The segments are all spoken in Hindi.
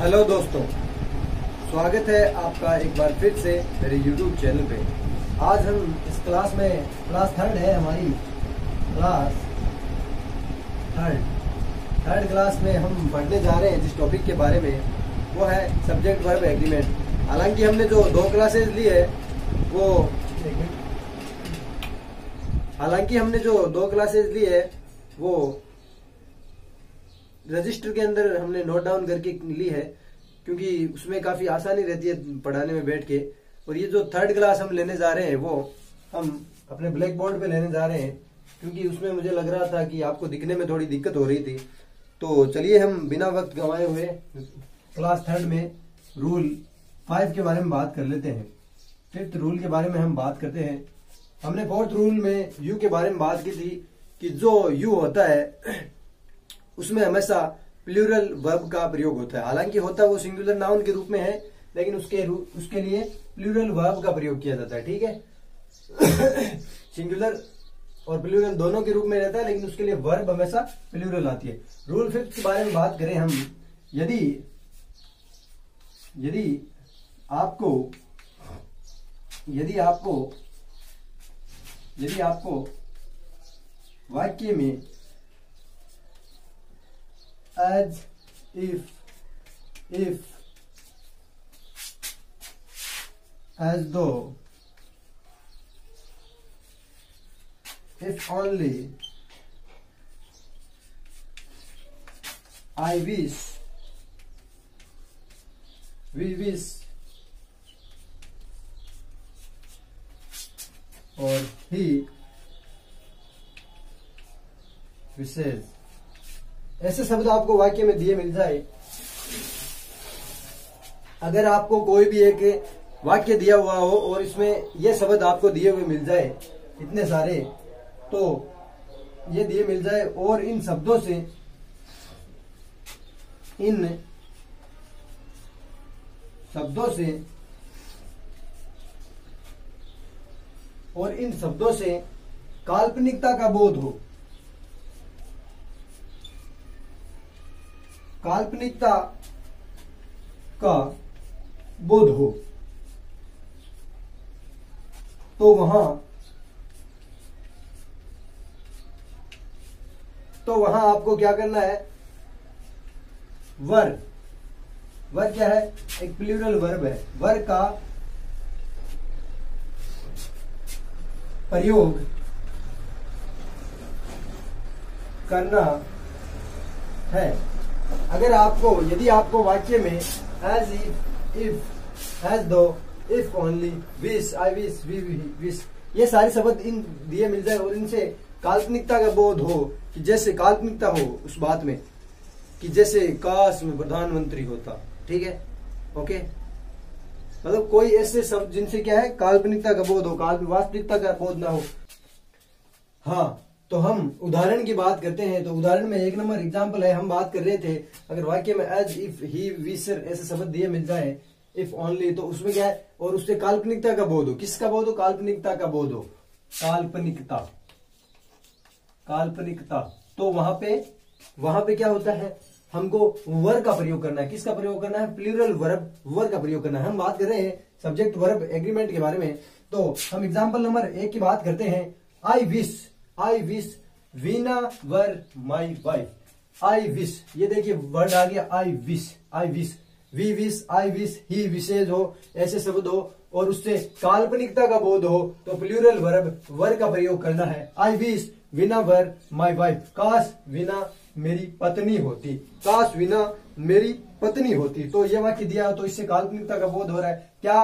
हेलो दोस्तों, स्वागत है आपका एक बार फिर से मेरे YouTube चैनल पे। आज हम इस क्लास में क्लास थर्ड है हमारी क्लास थर्ड क्लास में हम पढ़ने जा रहे हैं जिस टॉपिक के बारे में, वो है सब्जेक्ट वर्ब एग्रीमेंट। हालांकि हमने जो दो क्लासेस ली है वो रजिस्टर के अंदर हमने नोट डाउन करके ली है, क्योंकि उसमें काफी आसानी रहती है पढ़ाने में बैठ के। और ये जो थर्ड क्लास हम लेने जा रहे हैं वो हम अपने ब्लैक बोर्ड पे लेने जा रहे हैं, क्योंकि उसमें मुझे लग रहा था कि आपको दिखने में थोड़ी दिक्कत हो रही थी। तो चलिए हम बिना वक्त गंवाए हुए क्लास थर्ड में रूल 5 के बारे में बात कर लेते हैं। 5th रूल के बारे में हम बात करते हैं। हमने 4th रूल में यू के बारे में बात की थी कि जो यू होता है उसमें हमेशा प्लूरल वर्ब का प्रयोग होता है। हालांकि होता वो सिंगुलर नाउन के रूप में है, लेकिन उसके लिए प्लूरल वर्ब का प्रयोग किया जाता है। ठीक है सिंगुलर और प्लूरल दोनों के रूप में रहता है, लेकिन उसके लिए वर्ब हमेशा प्लूरल आती है। रूल 5 के बारे में बात करें हम, यदि आपको वाक्य में as if as though, if only, I wish, we wish और he wishes, ऐसे शब्द आपको वाक्य में दिए मिल जाए। अगर आपको कोई भी एक वाक्य दिया हुआ हो और इसमें ये शब्द आपको दिए हुए मिल जाए, इतने सारे, तो ये दिए मिल जाए और इन शब्दों से काल्पनिकता का बोध हो, तो वहां आपको क्या करना है, वर क्या है, एक प्लूरल वर्ब है, वर का प्रयोग करना है। यदि आपको वाक्य में as if, as though, if only, wish, I wish, we wish, ये सारे शब्द इन दिए मिल जाए और इनसे काल्पनिकता का बोध हो, कि जैसे काल्पनिकता हो उस बात में, कि जैसे काश में प्रधानमंत्री होता। ठीक है, ओके, मतलब कोई ऐसे शब्द जिनसे क्या है, काल्पनिकता का बोध हो, वास्तविकता का बोध ना हो। हाँ, तो हम उदाहरण की बात करते हैं। तो उदाहरण में 1 नंबर एग्जाम्पल है, हम बात कर रहे थे, अगर वाक्य में एज इफ ही विशर ऐसे शब्द दिए मिल जाए, इफ ओनली, तो उसमें क्या है, और उससे काल्पनिकता का बोध हो। किसका बोध हो? काल्पनिकता का बोध हो, काल्पनिकता। तो वहां पे क्या होता है, हमको वर्ब का प्रयोग करना है। किसका प्रयोग करना है? प्लूरल वर्ब का प्रयोग करना है। हम बात कर रहे हैं सब्जेक्ट वर्ब एग्रीमेंट के बारे में। तो हम एग्जाम्पल नंबर 1 की बात करते हैं। I wish Veena were my wife. I wish, ये देखिए वर्ड आ गया, I wish, we wish, I wish, he wishes हो, ऐसे शब्द हो और उससे काल्पनिकता का बोध हो, तो प्लूरल वर्ब का प्रयोग करना है। आई wish Veena were my wife, काश वीना मेरी पत्नी होती, काश वीना मेरी पत्नी होती। तो ये वाक्य दिया, तो इससे काल्पनिकता का बोध हो रहा है। क्या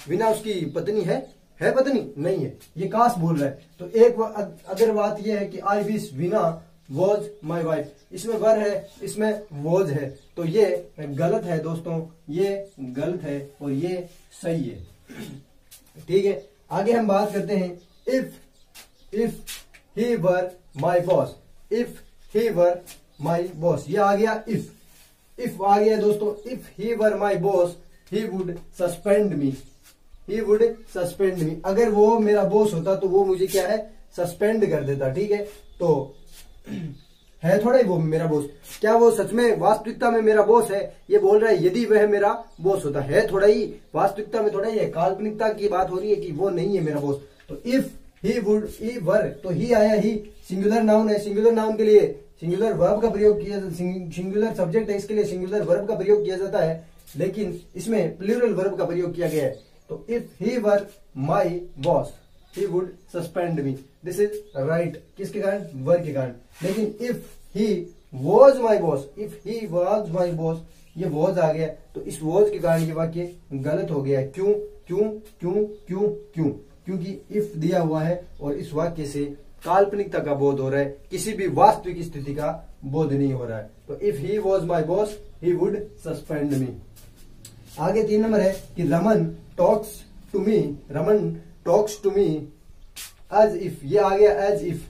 वीना उसकी पत्नी है पत्नी? नहीं है, ये काश बोल रहा है। तो एक अगर बात यह है कि आई wish Veena was my wife, इसमें वर है, इसमें वॉज है, तो ये गलत है दोस्तों, ये गलत है और ये सही है। ठीक है, आगे हम बात करते हैं। If he were my boss, if he were my boss, ये आ गया इफ आ गया दोस्तों। If he were my boss he would suspend me, अगर वो मेरा बॉस होता तो वो मुझे क्या है, सस्पेंड कर देता। ठीक है, तो है थोड़ा ही वो मेरा बॉस, क्या वो सच में वास्तविकता में मेरा बॉस है? ये बोल रहा है यदि वह मेरा बॉस होता है थोड़ा ही, वास्तविकता में थोड़ा ही है, काल्पनिकता की बात हो रही है कि वो नहीं है मेरा बॉस। तो इफ ही वुड, ही वर, तो ही आया, ही सिंगुलर नाउन है, सिंगुलर नाउन के लिए सिंगुलर वर्ब का प्रयोग किया, सिंगुलर सब्जेक्ट है, इसके लिए सिंगुलर वर्ब का प्रयोग किया जाता है, लेकिन इसमें प्लूरल वर्ब का प्रयोग किया गया है। तो if he were my boss he would suspend me, this is right, किसके कारण? वर के कारण। लेकिन if he was my boss, if he was my boss, ये वॉज आ गया, तो इस वॉज के कारण ये वाक्य गलत हो गया। क्यों क्यों क्यों क्यों क्यों? क्योंकि इफ दिया हुआ है और इस वाक्य से काल्पनिकता का बोध हो रहा है, किसी भी वास्तविक स्थिति का बोध नहीं हो रहा है। तो if he was my boss he would suspend me. आगे 3 नंबर है कि Raman talks to me, Raman talks to me as if, ये आ गया एज इफ,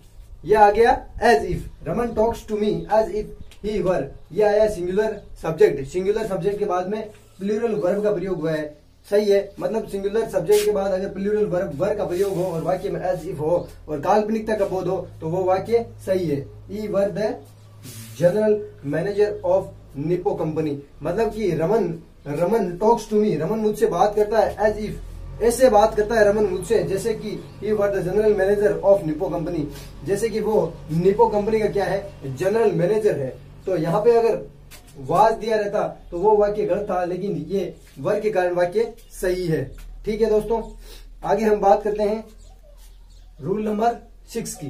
ये आ गया as if, Raman talks to me as if he were, ये आया सिंगुलर सब्जेक्ट, सिंगुलर सब्जेक्ट के बाद में प्लूरल वर्ब का प्रयोग हुआ है, सही है। मतलब सिंगुलर सब्जेक्ट के बाद अगर प्लूरल वर्ब वर का प्रयोग हो और वाक्य में एज इफ हो और काल्पनिकता का बोध हो तो वो वाक्य सही है। He were the general manager of Nippo company, मतलब कि Raman talks to me, Raman मुझसे बात करता है एज इफ, ऐसे बात करता है रमन मुझसे जैसे कि he were the general manager of Nippo company, जैसे कि वो निप्पो कंपनी का क्या है? जनरल मैनेजर है। तो यहाँ पे अगर वाज दिया रहता तो वो वाक्य गलत था, लेकिन ये वर के कारण वाक्य सही है। ठीक है दोस्तों, आगे हम बात करते हैं रूल नंबर 6 की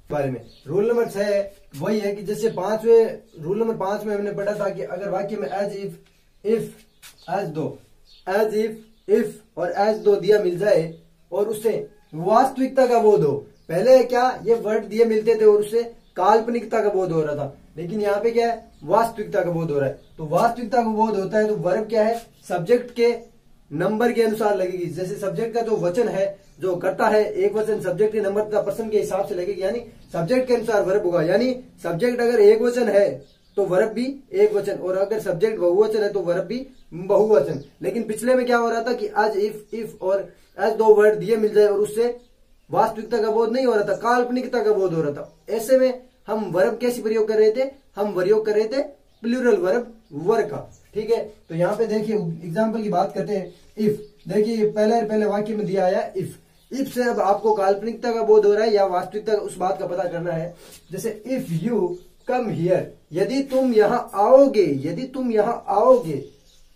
बारे में। रूल नंबर 6 वही है कि जैसे रूल नंबर 5 में हमने पढ़ा था कि अगर वाक्य में एज इफ, एज दो, एज इफ और एज दो दिया मिल जाए और उससे वास्तविकता का बोध हो, पहले क्या ये वर्ड दिए मिलते थे और उससे काल्पनिकता का बोध हो रहा था, लेकिन यहाँ पे क्या है? वास्तविकता का बोध हो रहा है। तो वास्तविकता का बोध होता है तो वर्ब क्या है? सब्जेक्ट के नंबर के अनुसार लगेगी। जैसे सब्जेक्ट का जो वचन है, जो करता है एक वचन, सब्जेक्ट के नंबर तथा पर्सन के हिसाब से लगेगी, यानी सब्जेक्ट के अनुसार वर्ब होगा। यानी सब्जेक्ट अगर एक वचन है तो वर्ब भी एक वचन, और अगर सब्जेक्ट बहुवचन है तो वर्ब भी बहुवचन। लेकिन पिछले में क्या हो रहा था कि आज इफ और एज दो वर्ड दिए मिल जाए और उससे वास्तविकता का बोध नहीं हो रहा था, काल्पनिकता का बोध हो रहा था। ऐसे में हम वर्ब कैसे प्रयोग कर रहे थे? हम प्रयोग कर रहे थे प्लूरल वर्ब वर का। ठीक है, तो यहाँ पे देखिए एग्जाम्पल की बात करते हैं। इफ, देखिए पहले वाक्य में दिया आया इफ से अब आपको काल्पनिकता का बोध हो रहा है या वास्तविकता उस बात का पता करना है। जैसे इफ यू कम हियर, यदि तुम यहाँ आओगे, यदि तुम यहाँ आओगे,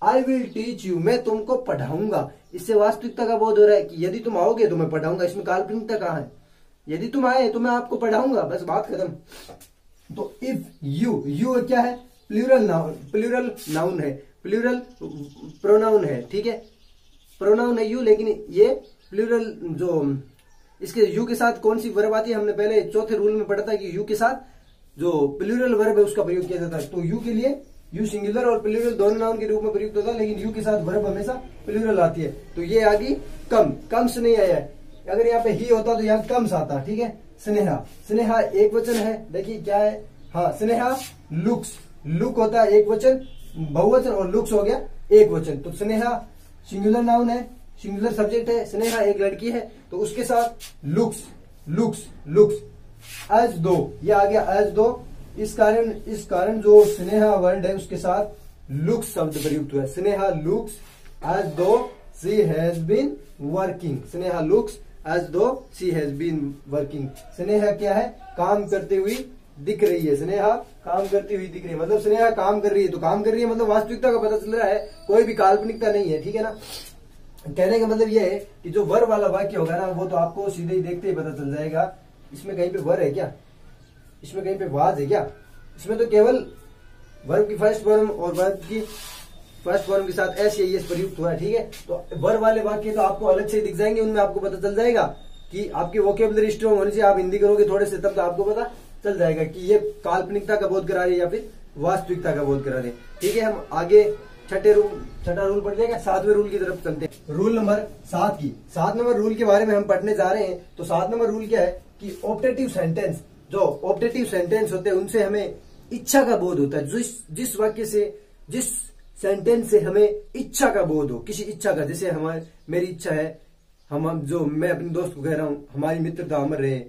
आई विल टीच यू, मैं तुमको पढ़ाऊंगा। इससे वास्तविकता का बोध हो रहा है कि यदि तुम आओगे तो मैं पढ़ाऊंगा। इसमें काल्पनिकता कहाँ है? यदि तुम आए तो मैं आपको पढ़ाऊंगा, बस बात खत्म। तो इफ यू क्या है? प्लूरल नाउन है, प्लूरल प्रोनाउन है। ठीक है, प्रोनाउन है यू, लेकिन ये प्लूरल जो इसके यू के साथ कौन सी वर्ब आती है? हमने पहले चौथे रूल में पढ़ा था कि यू के साथ जो प्लूरल वर्ब है उसका प्रयोग किया जाता है। तो यू के लिए यू सिंगुलर और प्लूरल दोनों नाउन के रूप में प्रयुक्त होता है, लेकिन यू के साथ वर्ब हमेशा प्लूरल आती है। तो ये आ गई कम्स नहीं आया है। अगर यहाँ पे ही होता तो यहाँ कम्स आता। ठीक है, स्नेहा एक वचन है, देखिए क्या है? हाँ, स्नेहा लुक्स, लुक होता है एक वचन बहुवचन और लुक्स हो गया एक वचन। तो स्नेहा सिंगुलर नाउन है, सिंगुलर सब्जेक्ट है, स्नेहा एक लड़की है, तो उसके साथ लुक्स एज दो, ये आ गया एज दो। इस कारण जो स्नेहा वर्ड है उसके साथ लुक्स शब्द प्रयुक्त हुआ है। Sneha looks as though she has been working, Sneha looks as though she has been working. Sneha क्या है? काम करती हुई दिख रही है, स्नेहा काम करती हुई दिख रही है, मतलब स्नेहा काम कर रही है। तो काम कर रही है मतलब वास्तविकता का पता चल रहा है, कोई भी काल्पनिकता नहीं है। ठीक है ना, कहने का मतलब यह है कि जो वर वाला वाक्य होगा ना वो तो आपको सीधे ही देखते ही पता चल जाएगा। इसमें कहीं पे वर है क्या? इसमें कहीं पे वाज है क्या? इसमें तो केवल वर्ब की फर्स्ट फॉर्म और वर्ब की फर्स्ट फॉर्म के साथ एस या एस प्रयुक्त हुआ है। ठीक है, तो वर वाले वाक्य तो आपको अलग से दिख जाएंगे, उनमें आपको पता चल जाएगा कि आपकी वोकेबुलरी स्ट्रॉन्ग होने से आप हिंदी करोगे थोड़े से, तब तो आपको पता चल जाएगा कि ये काल्पनिकता का बोध करा रहे या फिर वास्तविकता का बोध करा रहे। ठीक है, हम आगे छठा रूल पढ़ जाएगा, 7वें रूल की तरफ चलते हैं। रूल नंबर 7 नंबर रूल के बारे में हम पढ़ने जा रहे हैं। तो 7 नंबर रूल क्या है कि ऑप्टेटिव सेंटेंस, जो ऑप्टेटिव सेंटेंस होते हैं उनसे हमें इच्छा का बोध होता है। जिस वाक्य से, जिस सेंटेंस से हमें इच्छा का बोध हो, किसी इच्छा का, जैसे मेरी इच्छा है, मैं अपने दोस्त को कह रहा हूं हमारी मित्रता अमर रहे,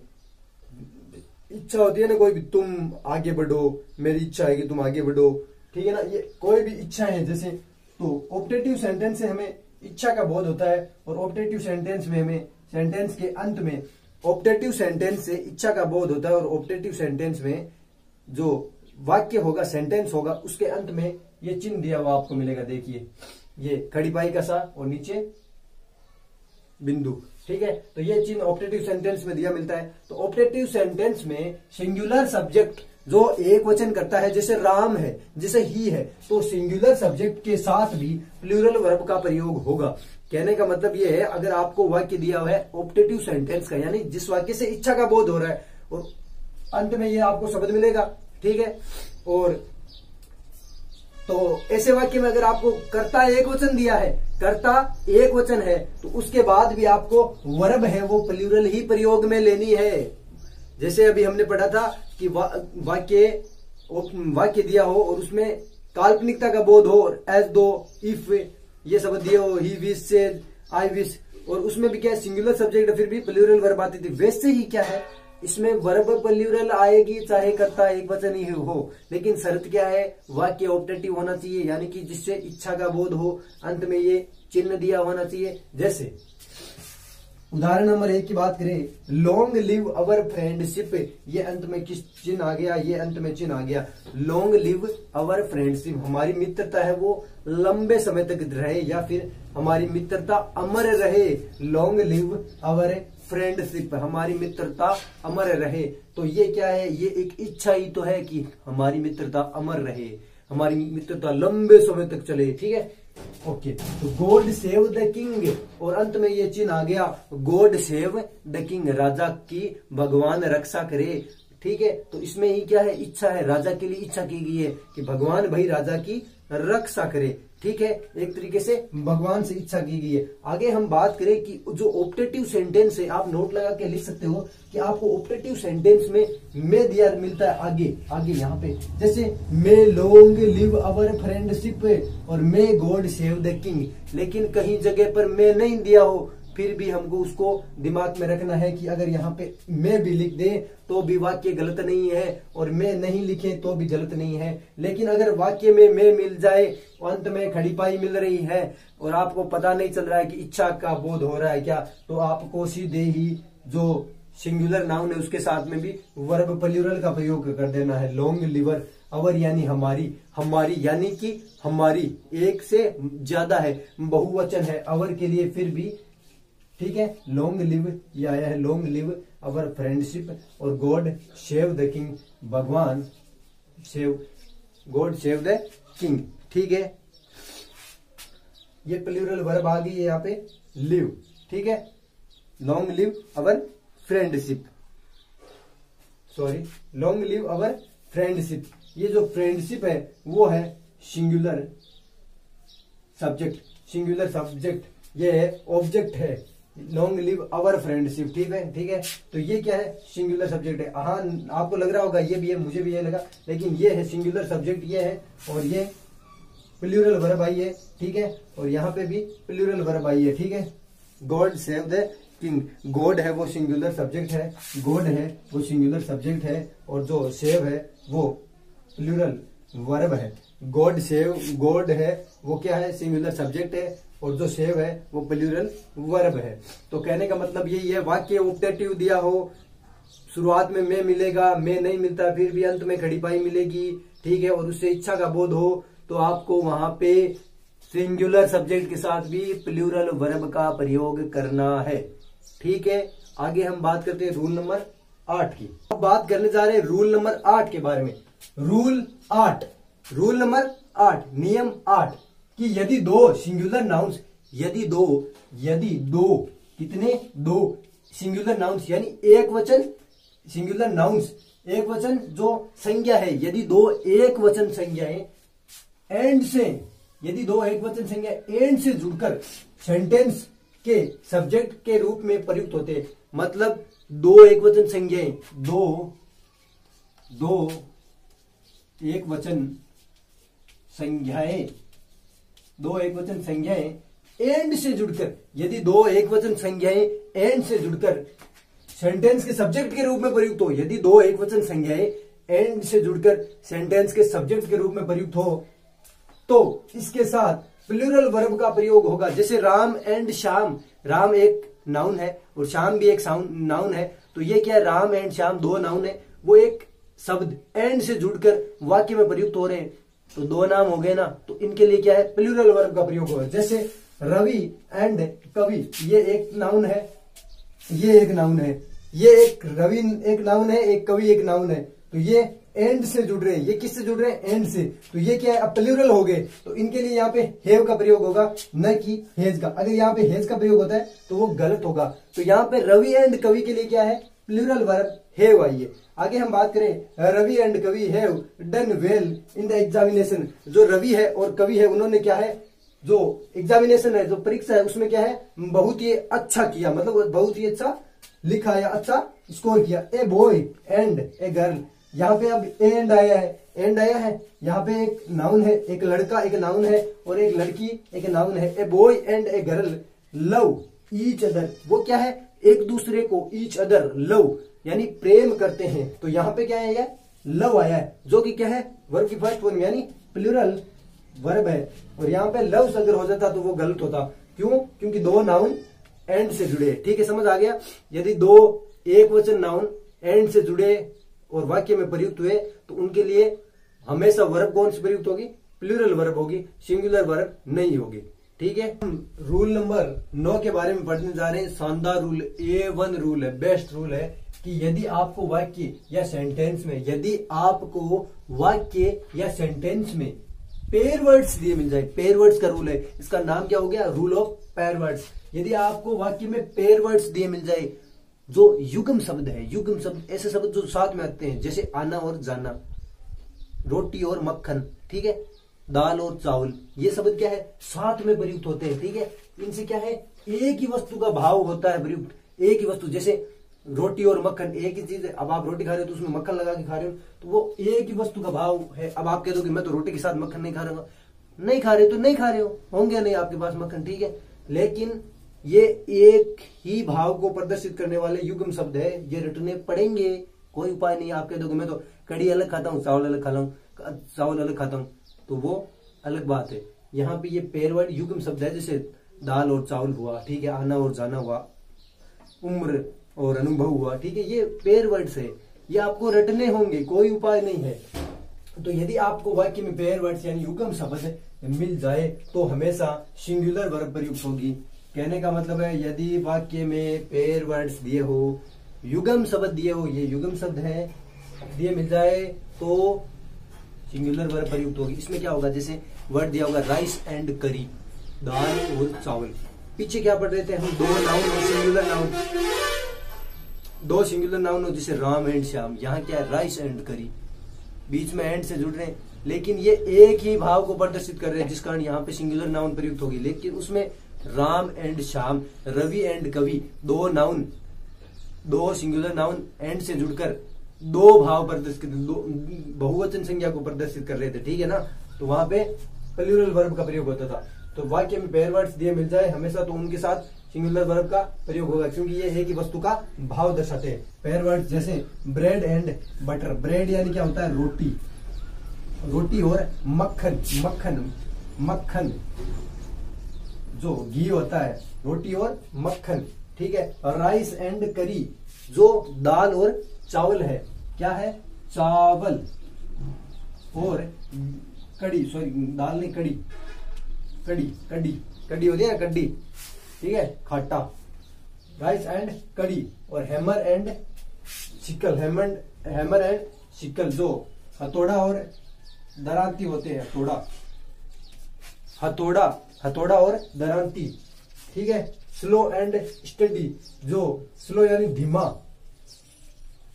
इच्छा होती है ना कोई भी, तुम आगे बढ़ो, मेरी इच्छा है कि तुम आगे बढ़ो, ठीक है ना, ये कोई भी इच्छा है जैसे, तो ऑप्टेटिव सेंटेंस से हमें इच्छा का बोध होता है, और ऑप्टेटिव सेंटेंस में हमें सेंटेंस के अंत में ऑप्टेटिव सेंटेंस से इच्छा का बोध होता है, और ऑप्टेटिव सेंटेंस में जो वाक्य होगा, सेंटेंस होगा, उसके अंत में ये चिन्ह दिया हुआ आपको मिलेगा। देखिए ये खड़ी पाई का सा और नीचे बिंदु, ठीक है, तो ये चिन्ह ऑप्टेटिव सेंटेंस में दिया मिलता है। तो ऑप्टेटिव सेंटेंस में सिंगुलर सब्जेक्ट जो एक वचन करता है, जैसे राम है, जैसे ही है, तो सिंगुलर सब्जेक्ट के साथ भी प्लूरल वर्ब का प्रयोग होगा। कहने का मतलब ये है, अगर आपको वाक्य दिया हुआ है ऑप्टेटिव सेंटेंस का, यानी जिस वाक्य से इच्छा का बोध हो रहा है, और अंत में ये आपको शब्द मिलेगा, ठीक है, और तो ऐसे वाक्य में अगर आपको कर्ता एक वचन दिया है, कर्ता एक वचन है, तो उसके बाद भी आपको वर्ब है वो प्लूरल ही प्रयोग में लेनी है। जैसे अभी हमने पढ़ा था कि वाक्य दिया हो और उसमें काल्पनिकता का बोध हो, और एज दो, इफ, ये शब्द दिए हो, ही विश, सेड, आई विश, और उसमें भी क्या है, सिंगुलर सब्जेक्ट, फिर भी प्लूरल वर्ब आती थी। वैसे ही क्या है, इसमें वर्ब प्लूरल आएगी चाहे कर्ता एक वचन ही हो, लेकिन शर्त क्या है, वाक्य ऑप्टेटिव होना चाहिए, यानी कि जिससे इच्छा का बोध हो, अंत में ये चिन्ह दिया होना चाहिए। जैसे उदाहरण नंबर 1 की बात करें, लॉन्ग लिव अवर फ्रेंडशिप, ये अंत में किस चिन्ह आ गया, ये अंत में चिन्ह आ गया, लॉन्ग लिव अवर फ्रेंडशिप, हमारी मित्रता है वो लंबे समय तक रहे, या फिर हमारी मित्रता अमर रहे, लॉन्ग लिव अवर फ्रेंडशिप, हमारी मित्रता अमर रहे। तो ये क्या है, ये एक इच्छा ही तो है कि हमारी मित्रता अमर रहे, हमारी मित्रता लंबे समय तक चले, ठीक है, ओके। तो गॉड सेव द किंग, और अंत में ये चिन्ह आ गया, गॉड सेव द किंग, राजा की भगवान रक्षा करे, ठीक है। तो इसमें ही क्या है, इच्छा है, राजा के लिए इच्छा की गई है कि भगवान भाई राजा की रक्षा करे, ठीक है, एक तरीके से भगवान से इच्छा की गई है। आगे हम बात करें कि जो ऑप्टेटिव सेंटेंस है, आप नोट लगा के लिख सकते हो कि आपको ऑप्टेटिव सेंटेंस में दिया मिलता है आगे यहाँ पे, जैसे मे लॉन्ग लिव अवर फ्रेंडशिप और may God save the king, लेकिन कहीं जगह पर मे नहीं दिया हो, फिर भी हमको उसको दिमाग में रखना है कि अगर यहाँ पे मैं भी लिख दे तो भी वाक्य गलत नहीं है, और मैं नहीं लिखे तो भी गलत नहीं है। लेकिन अगर वाक्य में मैं मिल जाए, अंत में खड़ी पाई मिल रही है, और आपको पता नहीं चल रहा है कि इच्छा का बोध हो रहा है क्या, तो आपको सीधे ही जो सिंगुलर नाउन है उसके साथ में भी वर्ब प्लूरल का प्रयोग कर देना है। लॉन्ग लिवर अवर यानी हमारी, हमारी यानी कि हमारी एक से ज्यादा है, बहुवचन है अवर के लिए, फिर भी ठीक है। लॉन्ग लिव ये आया है, लॉन्ग लिव अवर फ्रेंडशिप, और गॉड सेव द किंग, भगवान save, God save the king, ठीक है। ये प्लूरल वर्ब आ गई है यहाँ पे लिव, ठीक है। Long live our friendship, sorry long live our friendship, ये जो फ्रेंडशिप है वो है सिंगुलर सब्जेक्ट, सिंगुलर सब्जेक्ट ये है, ऑब्जेक्ट है लॉन्ग लिव अवर फ्रेंडशिप, ठीक है, ठीक है। तो ये क्या है, सिंगुलर सब्जेक्ट है। हाँ आपको लग रहा होगा ये भी है, मुझे भी ये लगा, लेकिन ये है सिंगुलर सब्जेक्ट, ये है, और ये प्लूरल वर्ब आई है, ठीक है, और यहाँ पे भी प्लूरल वर्ब आई है, ठीक है। God save the king, God है वो सिंगुलर सब्जेक्ट है, गॉड है वो सिंगुलर सब्जेक्ट है, और जो सेव है वो प्लूरल वर्ब है। गॉड सेव, गॉड है वो क्या है, सिंगुलर सब्जेक्ट है, और जो सेव है वो प्लूरल वर्ब है। तो कहने का मतलब यही है, वाक्य ऑप्टेटिव दिया हो, शुरुआत में मैं मिलेगा, मैं नहीं मिलता, फिर भी अंत में खड़ी पाई मिलेगी, ठीक है, और उससे इच्छा का बोध हो, तो आपको वहां पे सिंगुलर सब्जेक्ट के साथ भी प्लूरल वर्ब का प्रयोग करना है, ठीक है। आगे हम बात करते हैं रूल नंबर 8 की। अब बात करने जा रहे हैं रूल नंबर 8 के बारे में। रूल 8, रूल नंबर 8, नियम 8 कि यदि दो सिंगुलर नाउन्स, यदि दो कितने, दो सिंगुलर नाउन्स यानी एक वचन सिंगुलर नाउन्स, एक वचन जो संज्ञा है, यदि दो एक वचन संज्ञाएं एंड से, यदि दो एक वचन संज्ञा एंड से जुड़कर सेंटेंस के सब्जेक्ट के रूप में प्रयुक्त होते, मतलब दो एक वचन संज्ञाएं, दो एक वचन संज्ञाएं, दो एक वचन संज्ञाएं एंड से जुड़कर, यदि दो एक वचन संज्ञाएं एंड से जुड़कर सेंटेंस के सब्जेक्ट के रूप में प्रयुक्त हो, यदि दो एक वचन संज्ञाएं एंड से जुड़कर सेंटेंस के सब्जेक्ट के रूप में प्रयुक्त हो तो इसके साथ प्लूरल वर्ब का प्रयोग होगा। जैसे राम एंड श्याम, राम एक नाउन है और श्याम भी एक नाउन है, तो ये क्या है, राम एंड श्याम दो नाउन है, वो एक शब्द एंड से जुड़कर वाक्य में प्रयुक्त हो रहे हैं, तो दो नाम हो गए ना, तो इनके लिए क्या है, प्लूरल वर्ब का प्रयोग होगा। जैसे रवि एंड कवि, ये एक नाउन है, ये एक नाउन है, ये एक रवि एक नाउन है, एक कवि एक नाउन है, तो ये एंड से जुड़ रहे हैं। ये किससे जुड़ रहे हैं, एंड से, तो ये क्या है, अब प्लूरल हो गए, तो इनके लिए यहाँ पे हैव का प्रयोग होगा, न कि हेज का। अगर यहाँ पे हेज का प्रयोग होता है तो वो गलत होगा। तो यहाँ पे रवि एंड कवि के लिए क्या है, प्लूरल वर्ब हैव आई है। आगे हम बात करें, रवि एंड कवि have done well in the examination. जो रवि है और कवि है, उन्होंने क्या है, जो एग्जामिनेशन है, जो परीक्षा है, उसमें क्या है, बहुत ही अच्छा किया, मतलब बहुत ही अच्छा लिखा या अच्छा स्कोर किया। A boy and a girl, यहाँ पे अब एंड आया है, एंड आया है, यहाँ पे एक नाउन है, एक लड़का एक नाउन है और एक लड़की एक नाउन है। A boy and a girl love each other, वो क्या है, एक दूसरे को, ईच अदर लव यानी प्रेम करते हैं, तो यहाँ पे क्या है, लव आया है, जो कि क्या है, वर्ब की फर्स्ट फॉर्म यानी प्लूरल वर्ब है। और यहाँ पे लव्स अगर हो जाता तो वो गलत होता, क्यों, क्योंकि दो नाउन एंड से जुड़े। ठीक है, समझ आ गया। यदि दो एक वचन नाउन एंड से जुड़े और वाक्य में प्रयुक्त हुए तो उनके लिए हमेशा वर्ब कौन सी प्रयुक्त होगी, प्लूरल वर्ब होगी, सिंगुलर वर्ब नहीं होगी। ठीक है, हम रूल नंबर 9 के बारे में पढ़ने जा रहे हैं। शानदार रूल, A1 रूल है, बेस्ट रूल है कि यदि आपको वाक्य या सेंटेंस में, यदि आपको वाक्य या सेंटेंस में पेयर वर्ड्स दिए मिल जाए, पेयर वर्ड्स का रूल है, इसका नाम क्या हो गया, रूल ऑफ पेयर वर्ड्स। यदि आपको वाक्य में पेयर वर्ड्स दिए मिल जाए, जो युग्म शब्द है, युग्म शब्द ऐसे शब्द जो साथ में आते हैं, जैसे आना और जाना, रोटी और मक्खन, ठीक है, दाल और चावल, ये शब्द क्या है, साथ में प्रयुक्त होते हैं। ठीक है, इनसे क्या है, एक ही वस्तु का भाव होता है प्रयुक्त, एक ही वस्तु, जैसे रोटी और मक्खन एक ही चीज है। अब आप रोटी खा रहे हो तो उसमें मक्खन लगा के खा रहे हो, तो वो एक ही वस्तु का भाव है। अब आप कह दो कि मैं तो रोटी के साथ मक्खन नहीं खा रहा हूँ, नहीं खा रहे तो नहीं खा रहे हो, होंगे नहीं आपके पास मक्खन, ठीक है, लेकिन ये एक ही भाव को प्रदर्शित करने वाले युग्म शब्द है, ये रटने पड़ेंगे, कोई उपाय नहीं। आप कह दो कि मैं तो कड़ी अलग खाता हूँ, चावल अलग खाता हूँ, चावल अलग खाता हूँ, तो वो अलग बात है। यहाँ पे ये पेयर वर्ड युग्म शब्द है, जैसे दाल और चावल हुआ, ठीक है, आना और जाना हुआ, उम्र और अनुभव हुआ, ठीक है, ये पेयर वर्ड्स है, ये आपको रटने होंगे, कोई उपाय नहीं है। तो यदि आपको वाक्य में पेयर वर्ड्स यानी युग्म शब्द मिल जाए तो हमेशा सिंगुलर वर्ब प्रयुक्त होगी। कहने का मतलब है, यदि वाक्य में पेयर वर्ड्स दिए हो, युग्म शब्द दिए हो, ये युग्म शब्द है, दिए मिल जाए तो सिंगुलर वर्ब प्रयुक्त होगी। इसमें क्या होगा, जैसे वर्ड दिया होगा राइस एंड करी, दाल और चावल, पीछे क्या पढ़ रहे थे हम, दो नाउन और सिंगुलर नाउन, दो सिंगुलर नाउन हो, जैसे राम एंड श्याम, यहाँ क्या है, राइस एंड करी, बीच में एंड से जुड़ रहे हैं, लेकिन ये एक ही भाव को प्रदर्शित कर रहे हैं, जिस कारण यहाँ पे सिंगुलर नाउन प्रयुक्त होगी। लेकिन उसमें राम एंड श्याम, रवि एंड कवि, दो नाउन, दो सिंगुलर नाउन एंड से जुड़कर दो भाव प्रदर्शित, दो बहुवचन संज्ञा को प्रदर्शित कर रहे थे, ठीक है ना, तो वहां पे प्लूरल वर्ब का प्रयोग होता था। तो वाक्य में पेयर वर्ड्स दिए मिल जाए हमेशा तो उनके साथ सिंगुलर वर्ब का प्रयोग होगा, क्योंकि ये एक ही वस्तु का भाव दर्शाते हैं। पेयर वर्ड्स जैसे ब्रेड एंड बटर, ब्रेड यानी क्या होता है, रोटी, रोटी और मक्खन, मक्खन, मक्खन जो घी होता है, रोटी और मक्खन, ठीक है। और राइस एंड करी, जो दाल और चावल है, क्या है, चावल और कड़ी, सॉरी दाल नहीं, कड़ी, कड़ी, कड़ी, कड़ी होती है ना, कड्डी, ठीक है, खट्टा, राइस एंड कड़ी। और hammer and sickle, hammer and sickle, जो हथौड़ा और दरांती होते हैं, हथौड़ा, हथौड़ा, हथौड़ा और दरांती, ठीक है। स्लो एंड स्टडी, जो स्लो यानी धीमा,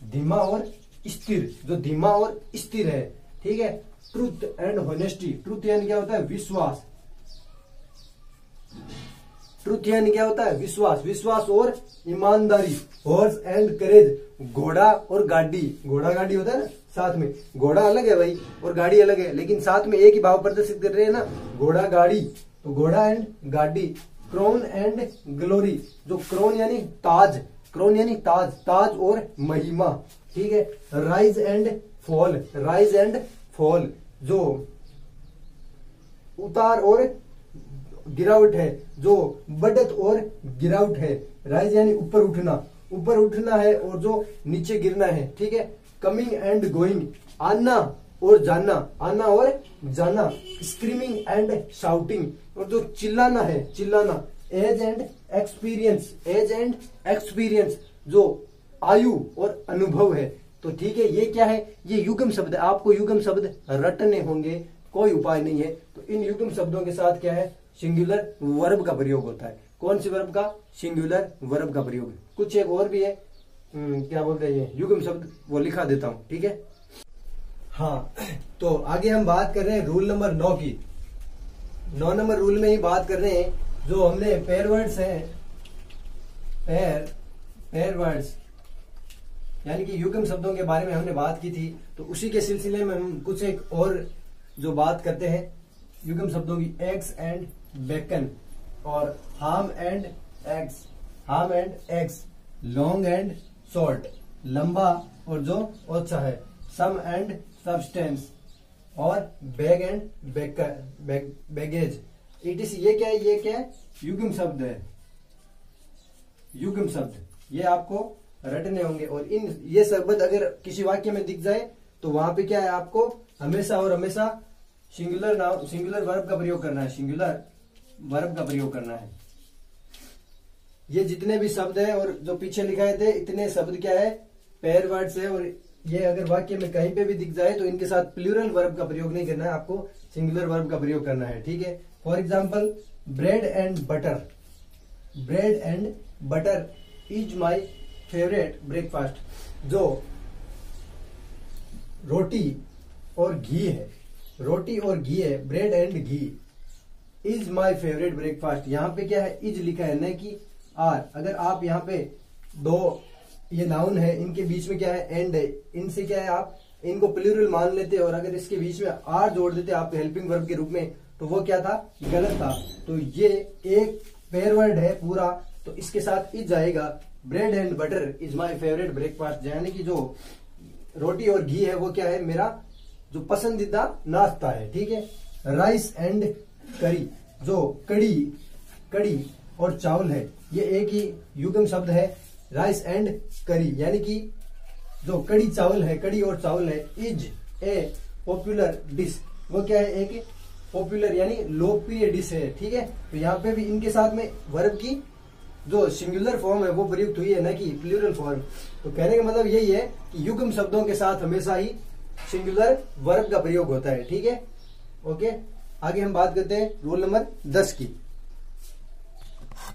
धीमा और स्थिर, जो धीमा और स्थिर है, ठीक है। ट्रूथ एंड होनेस्टी, ट्रूथ यानी क्या होता है, विश्वास, ट्रूथ यानी क्या होता है, विश्वास, विश्वास और ईमानदारी। हॉर्स एंड करेज, घोड़ा और गाड़ी, घोड़ा गाड़ी होता है ना साथ में, घोड़ा अलग है भाई और गाड़ी अलग है, लेकिन साथ में एक ही भाव प्रदर्शित कर रहे हैं ना, घोड़ा गाड़ी, तो घोड़ा एंड गाड़ी। क्राउन एंड ग्लोरी, जो क्राउन यानी ताज, क्राउन यानी ताज, ताज और महिमा, ठीक है। Rise and fall, rise and fall जो उतार और गिरावट है, जो बढ़त और गिरावट है। राइज यानी ऊपर उठना, ऊपर उठना है और जो नीचे गिरना है, ठीक है। कमिंग एंड गोइंग, आना और जाना, आना और जाना। स्क्रीमिंग एंड शाउटिंग, और जो चिल्लाना है, चिल्लाना। Age and experience, age and experience जो आयु और अनुभव है। तो ठीक है, ये क्या है, ये युग्म शब्द है। आपको युग्म शब्द रटने होंगे, कोई उपाय नहीं है। तो इन युग्म शब्दों के साथ क्या है, सिंगुलर वर्ब का प्रयोग होता है। कौन सी वर्ब का, सिंगुलर वर्ब का प्रयोग। कुछ एक और भी है, क्या बोलते हैं ये युग्म शब्द, वो लिखा देता हूं, ठीक है। हाँ, तो आगे हम बात कर रहे हैं रूल नंबर 9 की। 9 नंबर रूल में ही बात कर रहे हैं जो हमने पेयर वर्ड्स है, पेयर वर्ड्स यानी कि युग्म शब्दों के बारे में हमने बात की थी। तो उसी के सिलसिले में हम कुछ एक और जो बात करते हैं युग्म शब्दों की। एग्स एंड बेकन और harm and eggs, harm and eggs. Long and short, लंबा और जो ओछा है। सम एंड सब्सटेंस और bag and baggage. It is, ये क्या है, ये क्या है, युग्म शब्द है, युग्म शब्द। ये आपको रटने होंगे। और इन ये शब्द अगर किसी वाक्य में दिख जाए तो वहां पे क्या है, आपको हमेशा और हमेशा सिंगुलर नाउन, सिंगुलर वर्ब का प्रयोग करना है, सिंगुलर वर्ब का प्रयोग करना है। ये जितने भी शब्द है और जो पीछे लिखाए थे, इतने शब्द क्या है, पेयर वर्ड्स है। और ये अगर वाक्य में कहीं पे भी दिख जाए तो इनके साथ प्लूरल वर्ब का प्रयोग नहीं करना है, आपको सिंगुलर वर्ब का प्रयोग करना है, ठीक है। For example, bread and butter, bread and butter is my favourite breakfast. जो रोटी और घी है, रोटी और घी है, bread and ghee. Is my favourite breakfast, यहाँ पे क्या है, इज लिखा है, न कि आर। अगर आप यहाँ पे दो ये नाउन है, इनके बीच में क्या है, एंड है, इनसे क्या है, आप इनको प्लूरल मान लेते और अगर इसके बीच में आर जोड़ देते आप हेल्पिंग वर्ब के रूप में, तो वो क्या था, गलत था। तो ये एक पेयर वर्ड है पूरा, तो इसके साथ इज जाएगा। Bread and butter is my favourite breakfast, यानी कि जो रोटी और घी है वो क्या है, मेरा जो पसंदीदा नाश्ता है, ठीक है। राइस एंड करी, जो कड़ी, कड़ी और चावल है, ये एक ही युग्म शब्द है। राइस एंड करी यानी कि जो कड़ी चावल है, कड़ी और चावल है। इज ए पॉपुलर डिश, वो क्या है, एक पॉपुलर यानी लोकप्रिय डिश है, ठीक है। तो यहाँ पे भी इनके साथ में वर्ब की जो सिंगुलर फॉर्म है वो प्रयुक्त हुई है, न कि प्लूरल फॉर्म। तो कहने का मतलब यही है कि युग्म शब्दों के साथ हमेशा ही सिंगुलर वर्ब का प्रयोग होता है, ठीक है। ओके, आगे हम बात करते हैं रूल नंबर 10 की।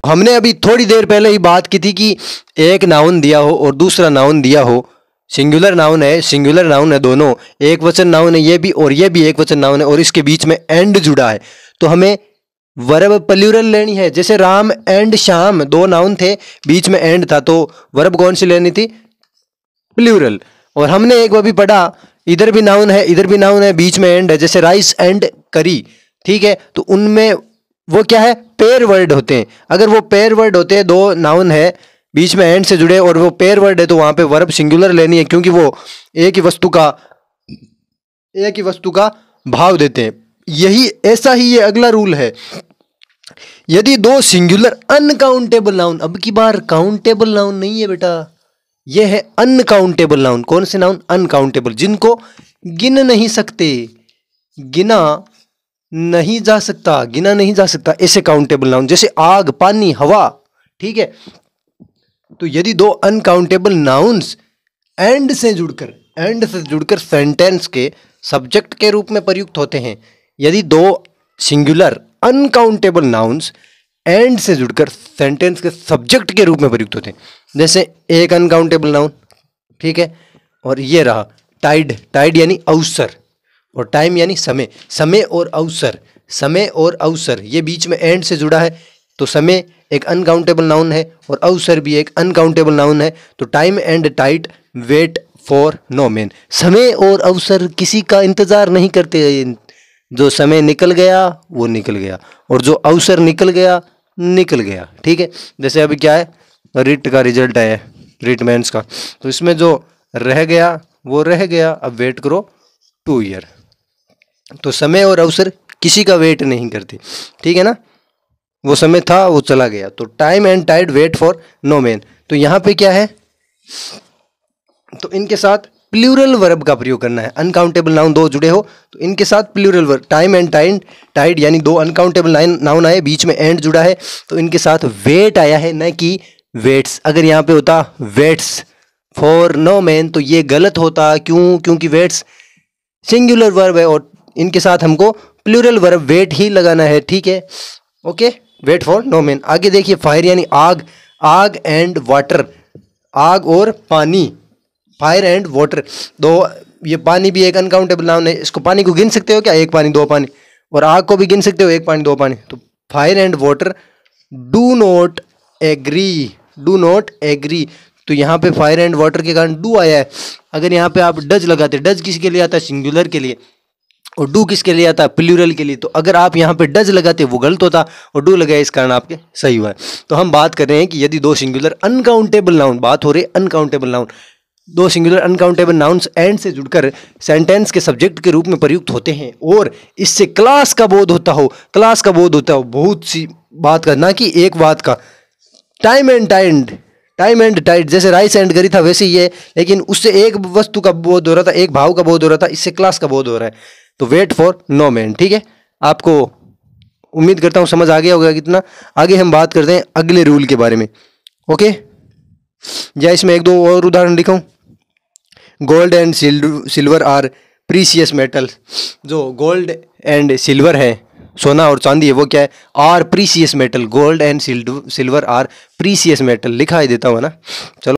हमने अभी थोड़ी देर पहले ही बात की थी कि एक नाउन दिया हो और दूसरा नाउन दिया हो, सिंगुलर नाउन है, सिंगुलर नाउन है, दोनों एक वचन नाउन है, ये भी एक वचन नाउन है, और इसके बीच में एंड जुड़ा है, तो हमें वर्ब प्लूरल लेनी है। जैसे राम एंड श्याम, दो नाउन थे, बीच में एंड था, तो वर्ब कौन सी लेनी थी, प्लूरल। और हमने एक भी पढ़ा, इधर भी नाउन है, इधर भी नाउन है, बीच में एंड है, जैसे राइस एंड करी, ठीक है। तो उनमें वो क्या है, पेयर वर्ड होते हैं। अगर वो पेयर वर्ड होते हैं, दो नाउन है, बीच में एंड से जुड़े और वो पेयर वर्ड है, तो वहां पे वर्ब सिंगुलर लेनी है, क्योंकि वो एक ही वस्तु का भाव देते हैं। यही ऐसा ही ये अगला रूल है। यदि दो सिंगुलर अनकाउंटेबल नाउन, अब की बार काउंटेबल नाउन नहीं है बेटा, ये है अनकाउंटेबल नाउन। कौन से नाउन, अनकाउंटेबल, जिनको गिन नहीं सकते, गिना नहीं जा सकता, गिना नहीं जा सकता, ऐसे काउंटेबल नाउन, जैसे आग, पानी, हवा, ठीक है। तो यदि दो अनकाउंटेबल नाउन्स एंड से जुड़कर सेंटेंस के सब्जेक्ट के रूप में प्रयुक्त होते हैं, यदि दो सिंगुलर अनकाउंटेबल नाउन्स एंड से जुड़कर सेंटेंस के सब्जेक्ट के रूप में प्रयुक्त होते हैं, जैसे एक अनकाउंटेबल नाउन, ठीक है, और ये रहा टाइड, टाइड यानी अवसर, और टाइम यानी समय, समय और अवसर, समय और अवसर, ये बीच में एंड से जुड़ा है, तो समय एक अनकाउंटेबल नाउन है और अवसर भी एक अनकाउंटेबल नाउन है। तो time and tide wait for no man, समय और अवसर किसी का इंतजार नहीं करते। जो समय निकल गया वो निकल गया, और जो अवसर निकल गया निकल गया, ठीक है। जैसे अभी क्या है, रिट का रिजल्ट आया है, ट्रीटमेंट्स का। तो इसमें जो रह गया वो रह गया, अब वेट करो 2 ईयर। तो समय और अवसर किसी का वेट नहीं करते, ठीक है ना, वो समय था वो चला गया। तो time and tide wait for no man. तो यहाँ पे क्या है, तो इनके साथ प्लूरल वर्ब का प्रयोग करना है। अनकाउंटेबल नाउन दो जुड़े हो तो इनके साथ plural verb, time and tide यानी दो अनकाउंटेबल नाउन आए, बीच में एंड जुड़ा है, तो इनके साथ वेट आया है, न कि वेट्स। अगर यहाँ पे होता वेट्स फॉर नो मैन तो ये गलत होता। क्यों? क्योंकि वेट्स सिंगुलर वर्ब है और इनके साथ हमको प्लूरल वर्ब वेट ही लगाना है, ठीक है, okay. Wait for no man. आगे देखिए, फायर यानी आग, आग एंड वाटर, आग और पानी, फायर एंड वाटर। दो, ये पानी भी एक अनकाउंटेबल नाउन है, इसको पानी को गिन सकते हो क्या, एक पानी दो पानी, और आग को भी गिन सकते हो, एक पानी दो पानी। तो fire and water do not agree, do not agree. तो यहाँ पे फायर एंड वाटर के कारण डू आया है। अगर यहाँ पे आप डज लगाते, डज किसके लिए आता है, सिंगुलर के लिए, और डू किसके लिए आता है, प्लूरल के लिए। तो अगर आप यहाँ पे डज लगाते वो गलत होता, और डू लगाए इस कारण आपके सही हुआ है। तो हम बात कर रहे हैं कि यदि दो सिंगुलर अनकाउंटेबल नाउन, बात हो रही है अनकाउंटेबल नाउन, दो सिंगुलर अनकाउंटेबल नाउन्स एंड से जुड़कर सेंटेंस के सब्जेक्ट के रूप में प्रयुक्त होते हैं और इससे क्लास का बोध होता हो, क्लास का बोध होता हो, बहुत सी बात का, ना कि एक बात का। टाइम एंड टाइड जैसे राइस एंड करी था वैसे ही है, लेकिन उससे एक वस्तु का बोध हो रहा था, एक भाव का बोध हो रहा था, इससे क्लास का बोध हो रहा है। तो वेट फॉर नो मैन, ठीक है। आपको उम्मीद करता हूँ समझ आ गया होगा कितना। आगे हम बात करते हैं अगले रूल के बारे में, ओके। या इसमें एक दो और उदाहरण लिखूं। Gold and silver are precious metals. जो गोल्ड एंड सिल्वर है, सोना और चांदी है, वो क्या है, are precious metal. Gold and silver are precious metal, लिखा ही देता हूँ ना, चलो।